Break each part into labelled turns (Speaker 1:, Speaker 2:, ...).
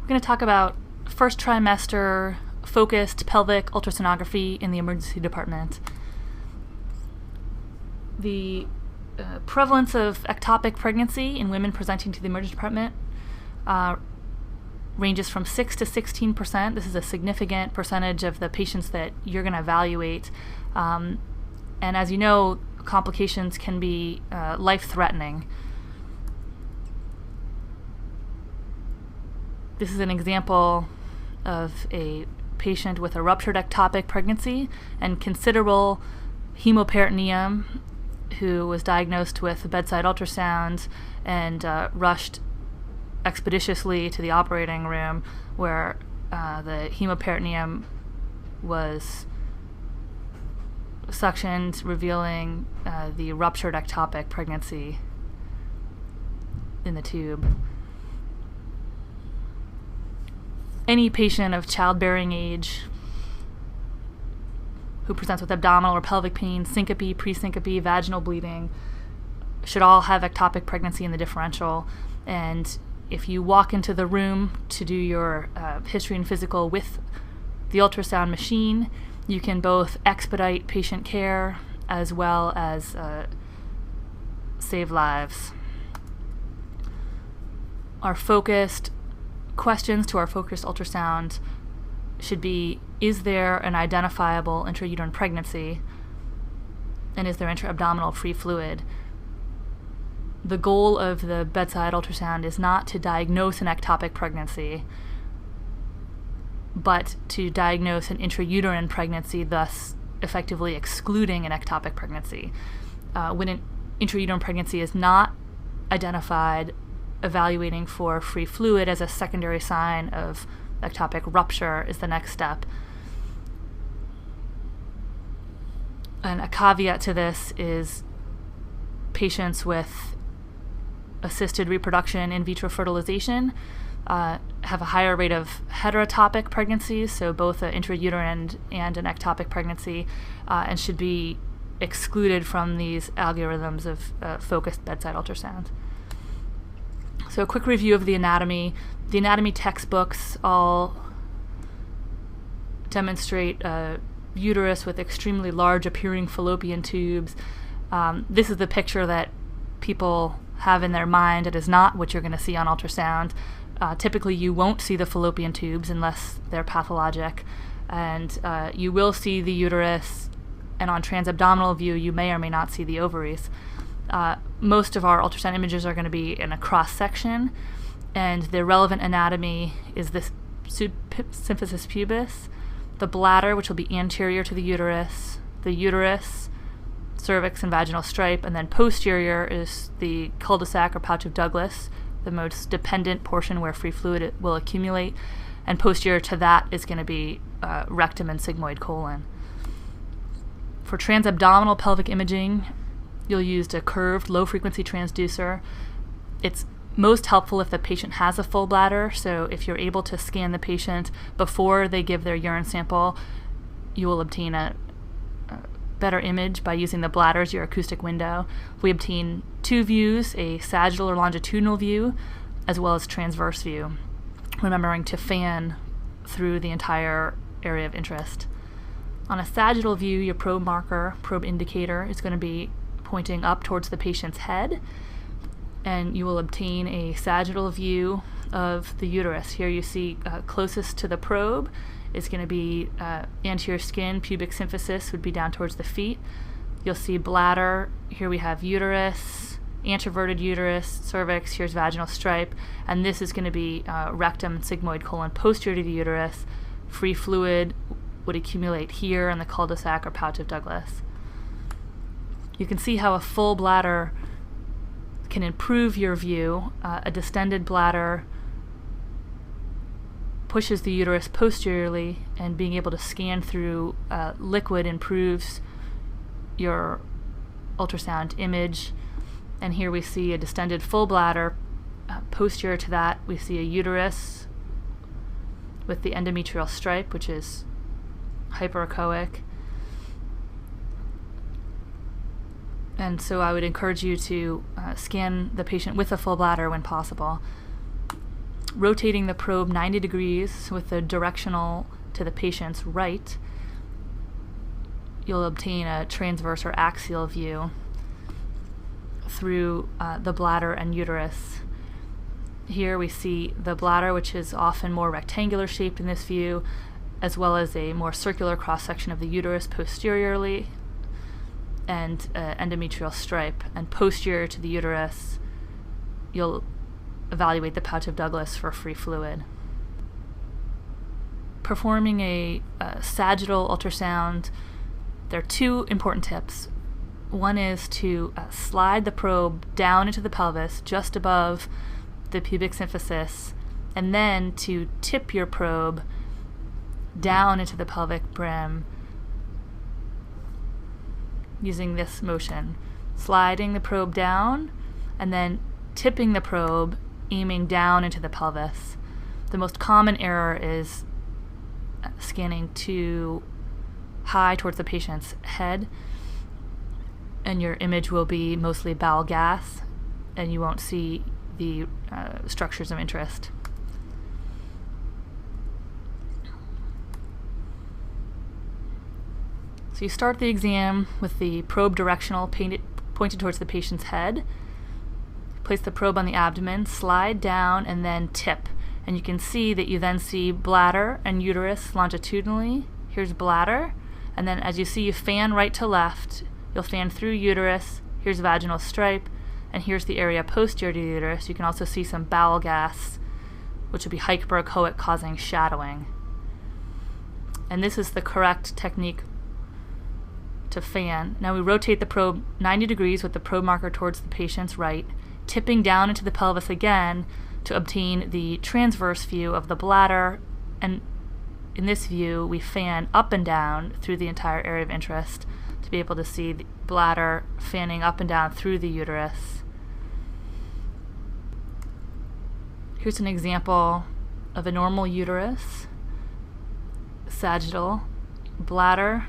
Speaker 1: We're going to talk about first trimester focused pelvic ultrasonography in the emergency department. The prevalence of ectopic pregnancy in women presenting to the emergency department ranges from 6 to 16%. This is a significant percentage of the patients that you're going to evaluate. And as you know, complications can be life-threatening. This is an example of a patient with a ruptured ectopic pregnancy and considerable hemoperitoneum who was diagnosed with bedside ultrasound and rushed expeditiously to the operating room where the hemoperitoneum was suctioned, revealing the ruptured ectopic pregnancy in the tube. Any patient of childbearing age who presents with abdominal or pelvic pain, syncope, presyncope, vaginal bleeding should all have ectopic pregnancy in the differential. And if you walk into the room to do your history and physical with the ultrasound machine, you can both expedite patient care as well as save lives. Our focused questions to our focused ultrasound should be, is there an identifiable intrauterine pregnancy, and is there intra-abdominal free fluid? The goal of the bedside ultrasound is not to diagnose an ectopic pregnancy, but to diagnose an intrauterine pregnancy, thus effectively excluding an ectopic pregnancy. When an intrauterine pregnancy is not identified, evaluating for free fluid as a secondary sign of ectopic rupture is the next step. And a caveat to this is patients with assisted reproduction in vitro fertilization have a higher rate of heterotopic pregnancies, so both an intrauterine and an ectopic pregnancy, and should be excluded from these algorithms of focused bedside ultrasound. So a quick review of the anatomy. The anatomy textbooks all demonstrate a uterus with extremely large appearing fallopian tubes. This is the picture that people have in their mind. It is not what you're going to see on ultrasound. Typically you won't see the fallopian tubes unless they're pathologic, and you will see the uterus, and on transabdominal view you may or may not see the ovaries. Most of our ultrasound images are going to be in a cross-section, and the relevant anatomy is this symphysis pubis, the bladder, which will be anterior to the uterus, cervix and vaginal stripe, and then posterior is the cul-de-sac or pouch of Douglas, the most dependent portion where free fluid will accumulate, and posterior to that is going to be rectum and sigmoid colon. For transabdominal pelvic imaging, you'll use a curved low-frequency transducer. It's most helpful if the patient has a full bladder, so if you're able to scan the patient before they give their urine sample, you will obtain a better image by using the bladder as your acoustic window. We obtain two views, a sagittal or longitudinal view, as well as transverse view, remembering to fan through the entire area of interest. On a sagittal view, your probe indicator, is going to be pointing up towards the patient's head, and you will obtain a sagittal view of the uterus. Here you see closest to the probe is going to be anterior skin, pubic symphysis would be down towards the feet. You'll see bladder, here we have uterus, anteverted uterus, cervix, here's vaginal stripe, and this is going to be rectum, sigmoid colon, posterior to the uterus. Free fluid would accumulate here in the cul-de-sac or pouch of Douglas. You can see how a full bladder can improve your view. A distended bladder pushes the uterus posteriorly, and being able to scan through liquid improves your ultrasound image. And here we see a distended full bladder. Posterior to that, we see a uterus with the endometrial stripe, which is hyperechoic. And so I would encourage you to scan the patient with a full bladder when possible. rotating the probe 90 degrees with the directional to the patient's right, you'll obtain a transverse or axial view through the bladder and uterus. Here we see the bladder, which is often more rectangular shaped in this view, as well as a more circular cross-section of the uterus posteriorly, and endometrial stripe. And posterior to the uterus, you'll evaluate the pouch of Douglas for free fluid. Performing a sagittal ultrasound, there are two important tips. One is to slide the probe down into the pelvis just above the pubic symphysis, and then to tip your probe down into the pelvic brim using this motion, sliding the probe down and then tipping the probe, aiming down into the pelvis. The most common error is scanning too high towards the patient's head, and your image will be mostly bowel gas, and you won't see the structures of interest. So you start the exam with the probe directional pointed towards the patient's head. Place the probe on the abdomen, slide down, and then tip. And you can see that you then see bladder and uterus longitudinally. Here's bladder. And then as you see, you fan right to left. You'll fan through uterus. Here's vaginal stripe. And here's the area posterior to the uterus. You can also see some bowel gas, which would be hyperechoic, causing shadowing. And this is the correct technique to fan. Now we rotate the probe 90 degrees with the probe marker towards the patient's right, tipping down into the pelvis again to obtain the transverse view of the bladder, and in this view we fan up and down through the entire area of interest to be able to see the bladder fanning up and down through the uterus. Here's an example of a normal uterus, sagittal, bladder,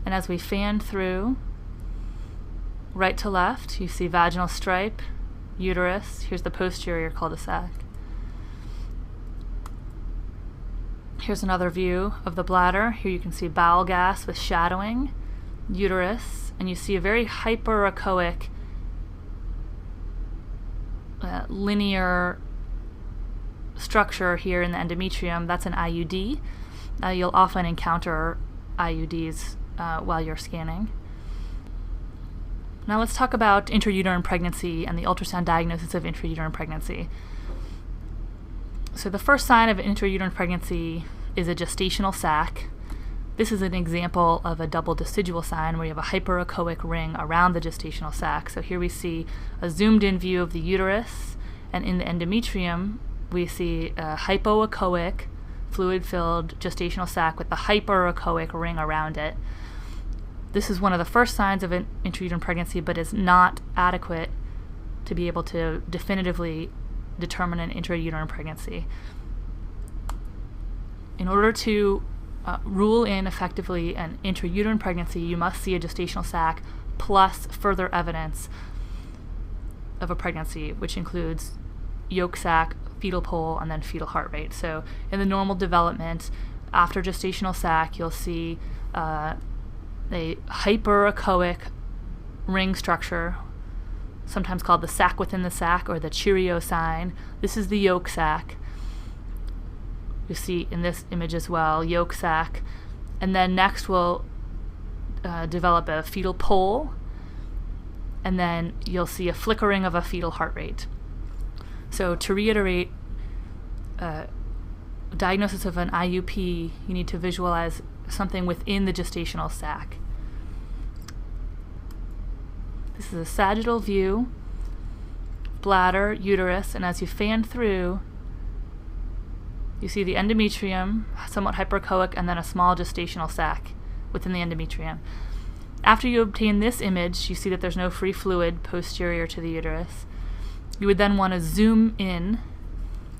Speaker 1: and as we fan through right to left, you see vaginal stripe, uterus. Here's the posterior cul-de-sac. Here's another view of the bladder. Here you can see bowel gas with shadowing, uterus, and you see a very hyperechoic, linear structure here in the endometrium. That's an IUD. You'll often encounter IUDs while you're scanning. Now let's talk about intrauterine pregnancy and the ultrasound diagnosis of intrauterine pregnancy. So the first sign of intrauterine pregnancy is a gestational sac. This is an example of a double decidual sign where you have a hyperechoic ring around the gestational sac. So here we see a zoomed in view of the uterus, and in the endometrium we see a hypoechoic, fluid-filled gestational sac with the hyperechoic ring around it. This is one of the first signs of an intrauterine pregnancy, but is not adequate to be able to definitively determine an intrauterine pregnancy. In order to rule in effectively an intrauterine pregnancy, you must see a gestational sac plus further evidence of a pregnancy, which includes yolk sac, fetal pole, and then fetal heart rate. So in the normal development, after gestational sac, you'll see a hyperechoic ring structure, sometimes called the sac within the sac or the Cheerio sign. This is the yolk sac. You see in this image as well, yolk sac. And then next we'll develop a fetal pole, and then you'll see a flickering of a fetal heart rate. So to reiterate, diagnosis of an IUP, you need to visualize something within the gestational sac. This is a sagittal view, bladder, uterus, and as you fan through, you see the endometrium, somewhat hyperechoic, and then a small gestational sac within the endometrium. After you obtain this image, you see that there's no free fluid posterior to the uterus. You would then want to zoom in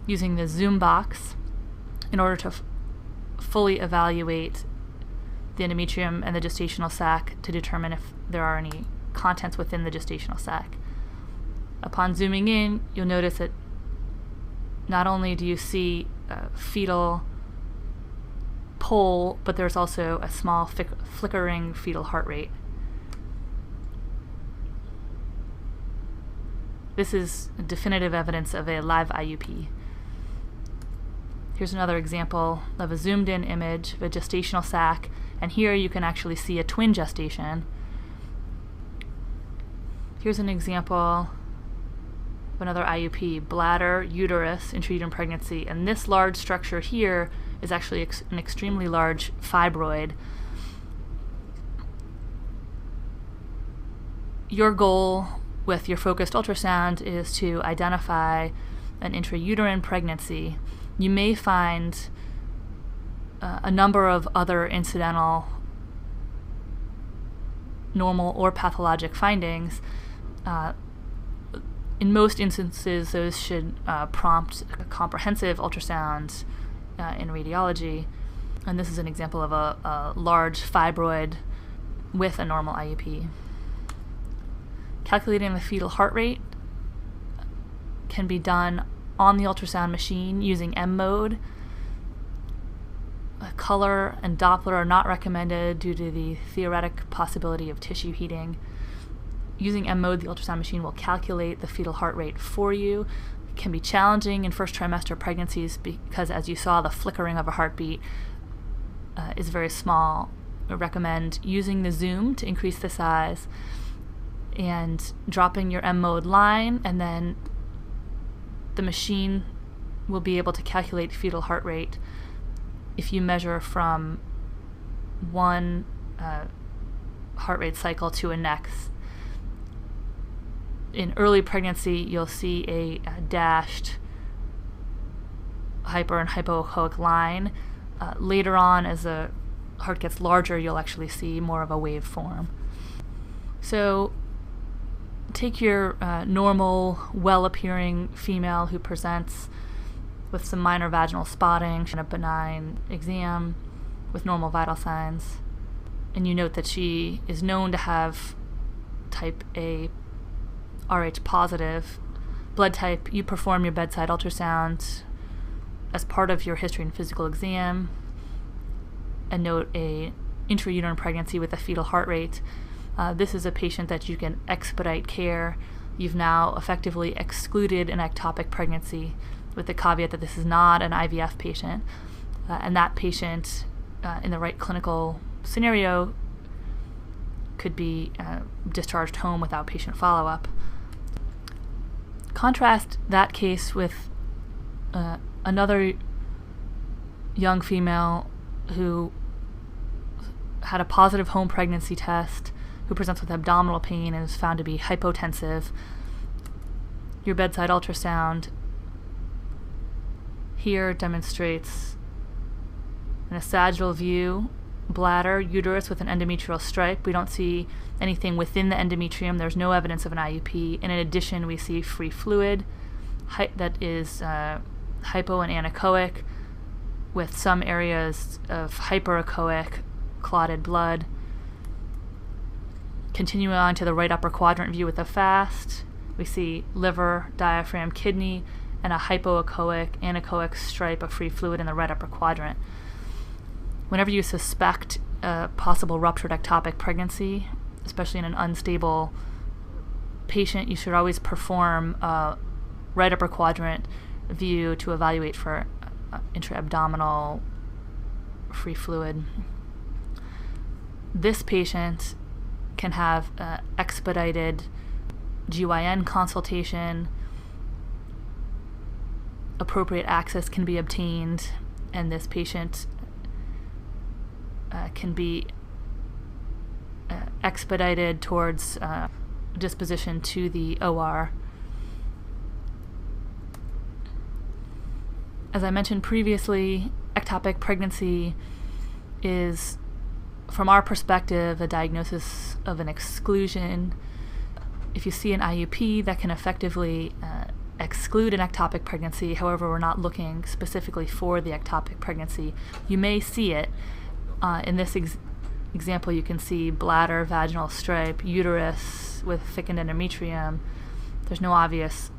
Speaker 1: using the zoom box in order to fully evaluate the endometrium and the gestational sac to determine if there are any contents within the gestational sac. Upon zooming in, you'll notice that not only do you see fetal pole, but there's also a small flickering fetal heart rate. This is definitive evidence of a live IUP. Here's another example of a zoomed in image of a gestational sac, and here you can actually see a twin gestation. Here's an example of another IUP, bladder, uterus, intrauterine pregnancy, and this large structure here is actually an extremely large fibroid. Your goal with your focused ultrasound is to identify an intrauterine pregnancy. You may find a number of other incidental normal or pathologic findings. In most instances, those should prompt a comprehensive ultrasound in radiology. And this is an example of a large fibroid with a normal IUP. Calculating the fetal heart rate can be done on the ultrasound machine using M mode. Color and Doppler are not recommended due to the theoretic possibility of tissue heating. Using M mode, the ultrasound machine will calculate the fetal heart rate for you. It can be challenging in first trimester pregnancies because, as you saw, the flickering of a heartbeat is very small. I recommend using the zoom to increase the size and dropping your M mode line, and then the machine will be able to calculate fetal heart rate if you measure from one heart rate cycle to a next. In early pregnancy, you'll see a dashed hyper and hypoechoic line. Later on, as the heart gets larger, you'll actually see more of a waveform. So take your normal, well-appearing female who presents with some minor vaginal spotting and a benign exam with normal vital signs, and you note that she is known to have type A Rh positive blood type. You perform your bedside ultrasound as part of your history and physical exam and note a intrauterine pregnancy with a fetal heart rate. This is a patient that you can expedite care. You've now effectively excluded an ectopic pregnancy, with the caveat that this is not an IVF patient, and that patient in the right clinical scenario could be discharged home without patient follow-up. Contrast that case with another young female who had a positive home pregnancy test, who presents with abdominal pain and is found to be hypotensive. Your bedside ultrasound here demonstrates an sagittal view, bladder, uterus with an endometrial stripe. We don't see anything within the endometrium. There's no evidence of an IUP. And in addition, we see free fluid that is hypo and anechoic, with some areas of hyperechoic clotted blood. Continuing on to the right upper quadrant view with a FAST, we see liver, diaphragm, kidney, and a hypoechoic, anechoic stripe of free fluid in the right upper quadrant. Whenever you suspect a possible ruptured ectopic pregnancy, especially in an unstable patient, you should always perform a right upper quadrant view to evaluate for intra-abdominal free fluid. This patient can have expedited GYN consultation, appropriate access can be obtained, and this patient can be expedited towards disposition to the OR. As I mentioned previously, ectopic pregnancy is, from our perspective, a diagnosis of an exclusion. If you see an IUP, that can effectively exclude an ectopic pregnancy. However, we're not looking specifically for the ectopic pregnancy. You may see it. In this example, you can see bladder, vaginal stripe, uterus with thickened endometrium. There's no obvious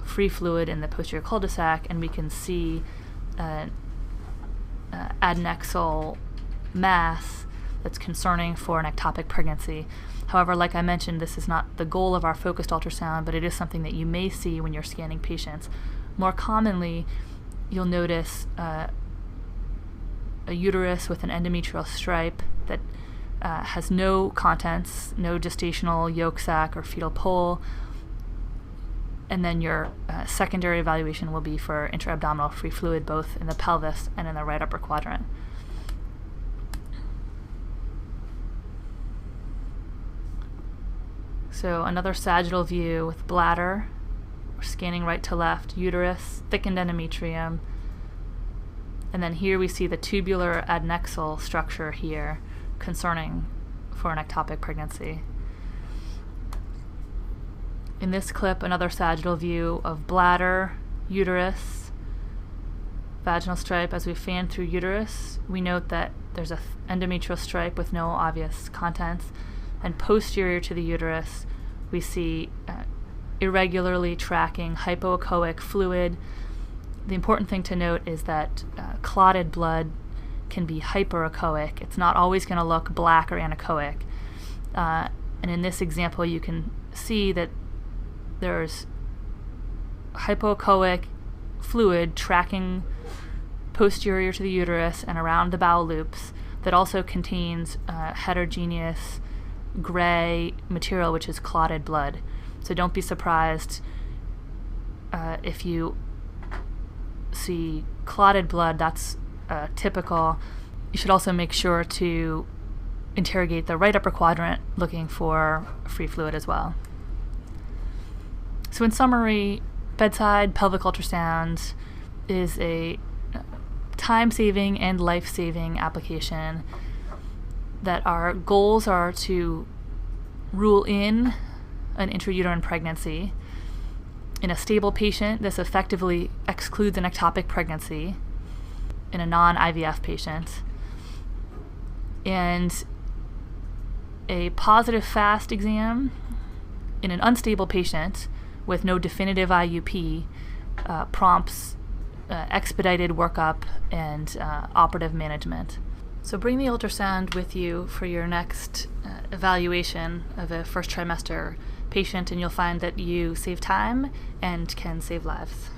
Speaker 1: free fluid in the posterior cul-de-sac, and we can see adnexal mass that's concerning for an ectopic pregnancy. However, like I mentioned, this is not the goal of our focused ultrasound, but it is something that you may see when you're scanning patients. More commonly, you'll notice a uterus with an endometrial stripe that has no contents, no gestational yolk sac or fetal pole, and then your secondary evaluation will be for intra-abdominal free fluid, both in the pelvis and in the right upper quadrant. So another sagittal view with bladder, we're scanning right to left, uterus, thickened endometrium, and then here we see the tubular adnexal structure here, concerning for an ectopic pregnancy. In this clip, another sagittal view of bladder, uterus, vaginal stripe. As we fan through uterus, we note that there's an endometrial stripe with no obvious contents, and posterior to the uterus, we see irregularly tracking hypoechoic fluid. The important thing to note is that clotted blood can be hyperechoic. It's not always going to look black or anechoic. And in this example, you can see that there's hypoechoic fluid tracking posterior to the uterus and around the bowel loops that also contains heterogeneous gray material, which is clotted blood. So don't be surprised if you see clotted blood. That's typical. You should also make sure to interrogate the right upper quadrant looking for free fluid as well. So in summary, bedside pelvic ultrasound is a time-saving and life-saving application that our goals are to rule in an intrauterine pregnancy. In a stable patient, this effectively excludes an ectopic pregnancy in a non-IVF patient. And a positive FAST exam in an unstable patient with no definitive IUP prompts expedited workup and operative management. So bring the ultrasound with you for your next evaluation of a first trimester patient, and you'll find that you save time and can save lives.